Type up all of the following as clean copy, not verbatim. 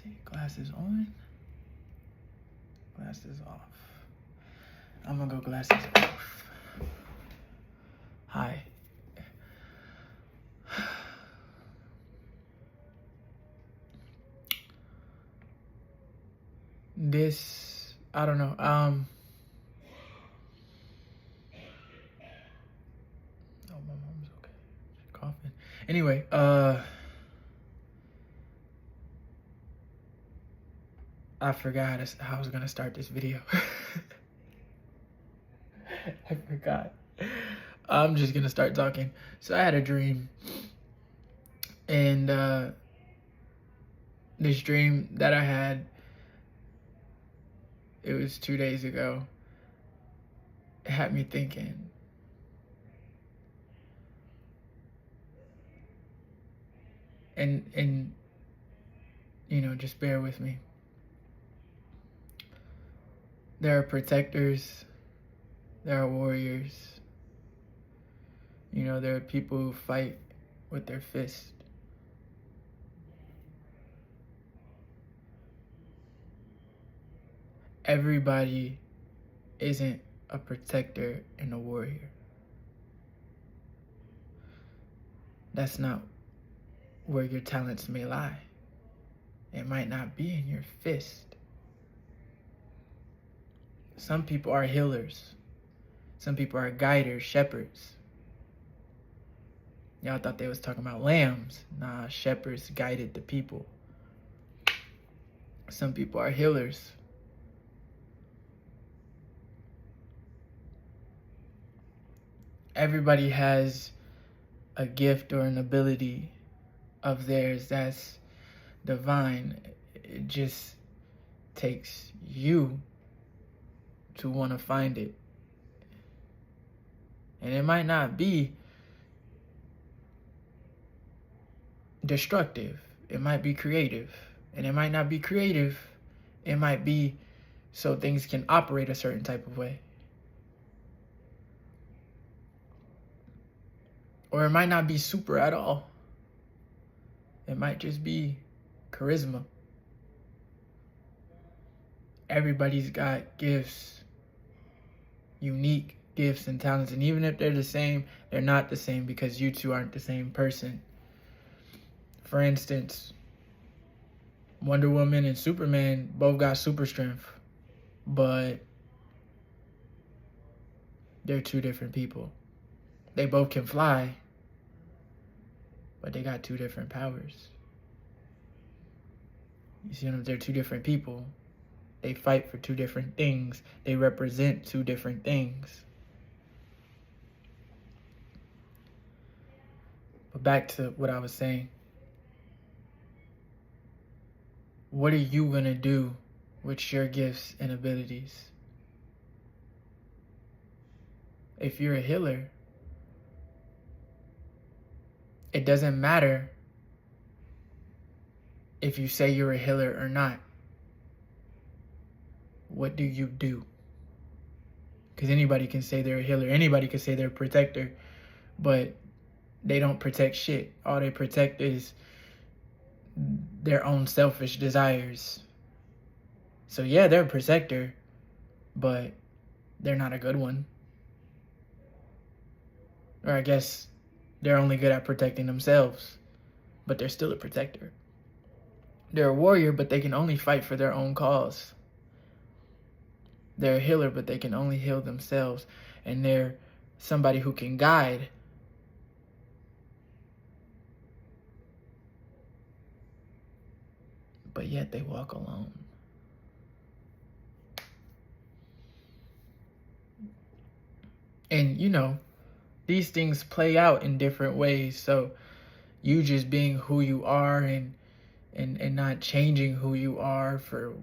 see, glasses on, glasses off. I'm gonna go glasses off. Hi. This, I don't know. Oh, my mom's okay. She's coughing. Anyway, I forgot how I was gonna start this video. I forgot. I'm just gonna start talking. So I had a dream, and this dream that I had, it was 2 days ago. It had me thinking. And you know, just bear with me. There are protectors, there are warriors. You know, there are people who fight with their fist. Everybody isn't a protector and a warrior. That's not where your talents may lie. It might not be in your fist. Some people are healers. Some people are guiders, shepherds. Y'all thought they was talking about lambs. Nah, shepherds guided the people. Some people are healers. Everybody has a gift or an ability of theirs that's divine. It just takes you to want to find it. And it might not be destructive. It might be creative. And it might not be creative. It might be so things can operate a certain type of way. Or it might not be super at all. It might just be charisma. Everybody's got gifts, unique gifts and talents. And even if they're the same, they're not the same because you two aren't the same person. For instance, Wonder Woman and Superman both got super strength, but they're two different people. They both can fly, but they got two different powers. You see them? They're two different people. They fight for two different things. They represent two different things. But back to what I was saying. What are you going to do with your gifts and abilities? If you're a healer, it doesn't matter if you say you're a healer or not. What do you do? Because anybody can say they're a healer. Anybody can say they're a protector. But they don't protect shit. All they protect is their own selfish desires. So yeah, they're a protector, but they're not a good one. Or I guess they're only good at protecting themselves, but they're still a protector. They're a warrior, but they can only fight for their own cause. They're a healer, but they can only heal themselves. And they're somebody who can guide. But yet they walk alone. And you know, these things play out in different ways. So you just being who you are and not changing who you are for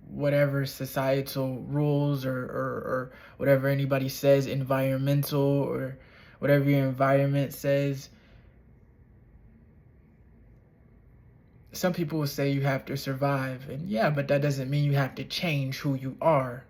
whatever societal rules or whatever anybody says, environmental, or whatever your environment says. Some people will say you have to survive, and yeah, but that doesn't mean you have to change who you are.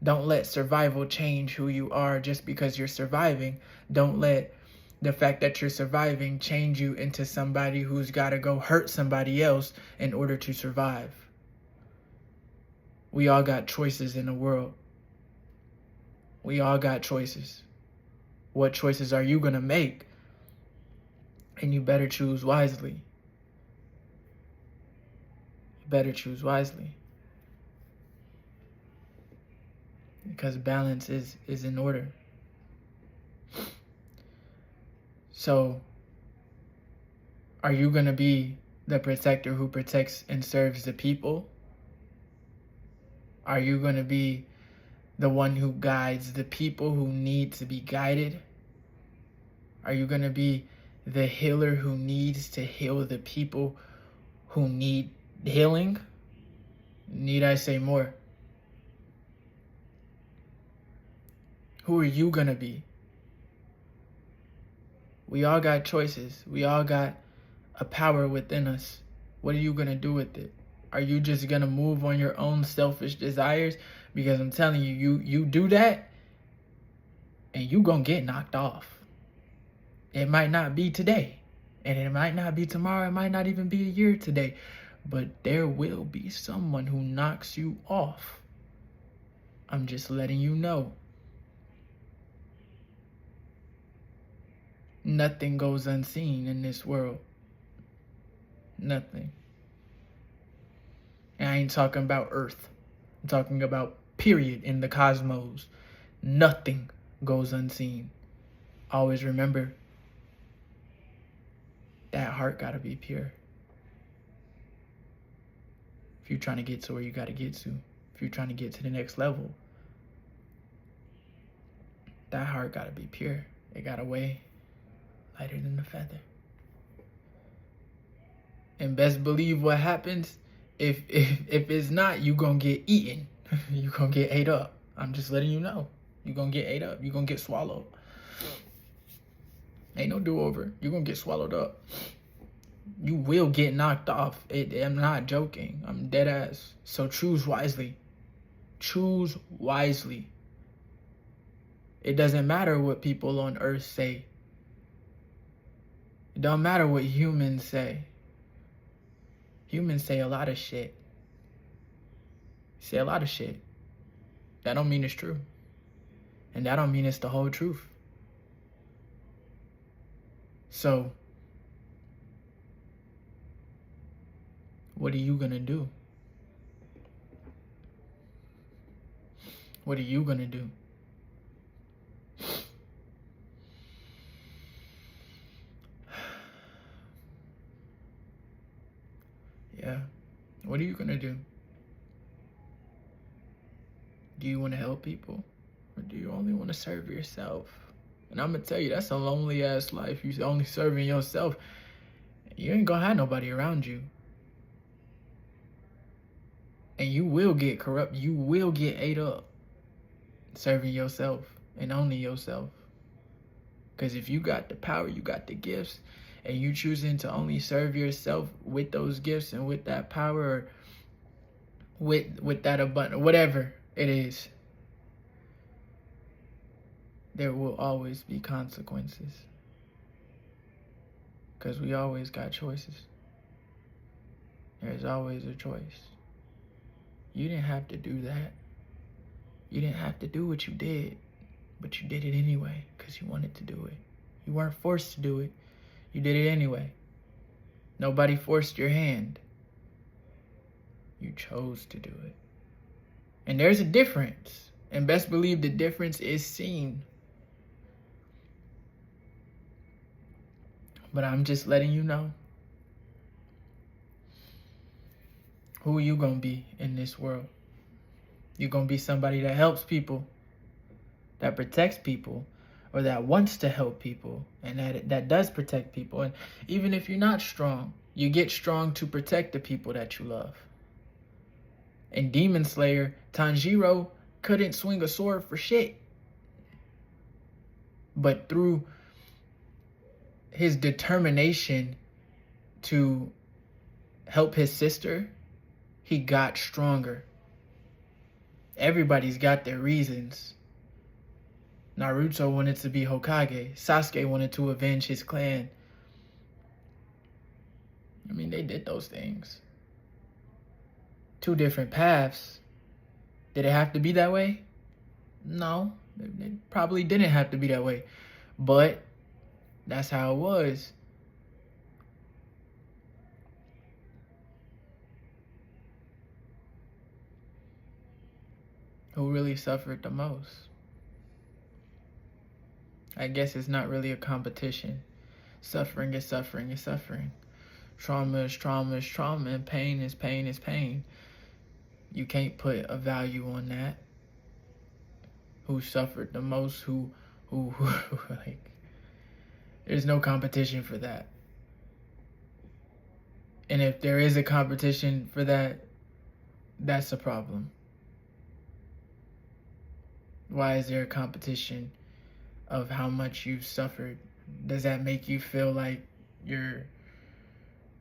Don't let survival change who you are just because you're surviving. Don't let the fact that you're surviving change you into somebody who's got to go hurt somebody else in order to survive. We all got choices in the world. We all got choices. What choices are you going to make? And you better choose wisely. You better choose wisely. Because balance is in order. So, are you going to be the protector who protects and serves the people? Are you going to be the one who guides the people who need to be guided? Are you going to be the healer who needs to heal the people who need healing? Need I say more? Who are you going to be? We all got choices. We all got a power within us. What are you going to do with it? Are you just going to move on your own selfish desires? Because I'm telling you, you do that and you going to get knocked off. It might not be today, and it might not be tomorrow. It might not even be a year today, but there will be someone who knocks you off. I'm just letting you know. Nothing goes unseen in this world. Nothing. And I ain't talking about Earth. I'm talking about period in the cosmos. Nothing goes unseen. Always remember, that heart gotta be pure. If you're trying to get to where you gotta get to, if you're trying to get to the next level, that heart gotta be pure. It gotta weigh lighter than a feather. And best believe what happens, if it's not, you gonna get eaten. You gonna get ate up. I'm just letting you know. You gonna get ate up. You gonna get swallowed. Ain't no do-over. You gonna get swallowed up. You will get knocked off. I'm not joking. I'm dead ass. So choose wisely. Choose wisely. It doesn't matter what people on earth say. It don't matter what humans say. Humans say a lot of shit. Say a lot of shit. That don't mean it's true. And that don't mean it's the whole truth. So, what are you gonna do? What are you gonna do? Yeah. What are you gonna do? Do you want to help people? Or do you only want to serve yourself? And I'm gonna tell you, that's a lonely ass life. You only serving yourself. You ain't gonna have nobody around you. And you will get corrupt. You will get ate up serving yourself and only yourself. Because if you got the power, you got the gifts, and you choosing to only serve yourself with those gifts and with that power, or with that abundance, whatever it is, there will always be consequences. Because we always got choices. There's always a choice. You didn't have to do that. You didn't have to do what you did, but you did it anyway because you wanted to do it. You weren't forced to do it. You did it anyway. Nobody forced your hand. You chose to do it. And there's a difference. And best believe the difference is seen. But I'm just letting you know. Who are you going to be in this world? You're going to be somebody that helps people, that protects people, or that wants to help people, and that does protect people. And even if you're not strong, you get strong to protect the people that you love. In Demon Slayer, Tanjiro couldn't swing a sword for shit. But through his determination to help his sister, he got stronger. Everybody's got their reasons. Naruto wanted to be Hokage. Sasuke wanted to avenge his clan. I mean, they did those things. Two different paths. Did it have to be that way? No, it probably didn't have to be that way. But that's how it was. Who really suffered the most? I guess it's not really a competition. Suffering is suffering is suffering. Trauma is trauma is trauma, and pain is pain is pain. You can't put a value on that. Who suffered the most? Who like, there's no competition for that. And if there is a competition for that, that's a problem. Why is there a competition of how much you've suffered? Does that make you feel like you're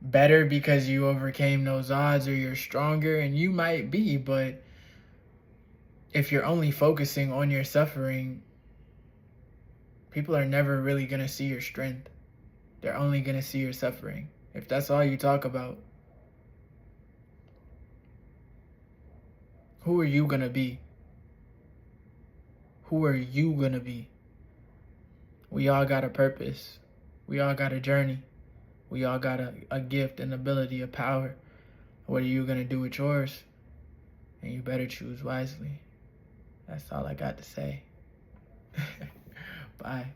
better because you overcame those odds, or you're stronger? And you might be, but if you're only focusing on your suffering, people are never really going to see your strength. They're only going to see your suffering. If that's all you talk about, who are you going to be? Who are you going to be? We all got a purpose. We all got a journey. We all got a gift, an ability, a power. What are you going to do with yours? And you better choose wisely. That's all I got to say. Bye.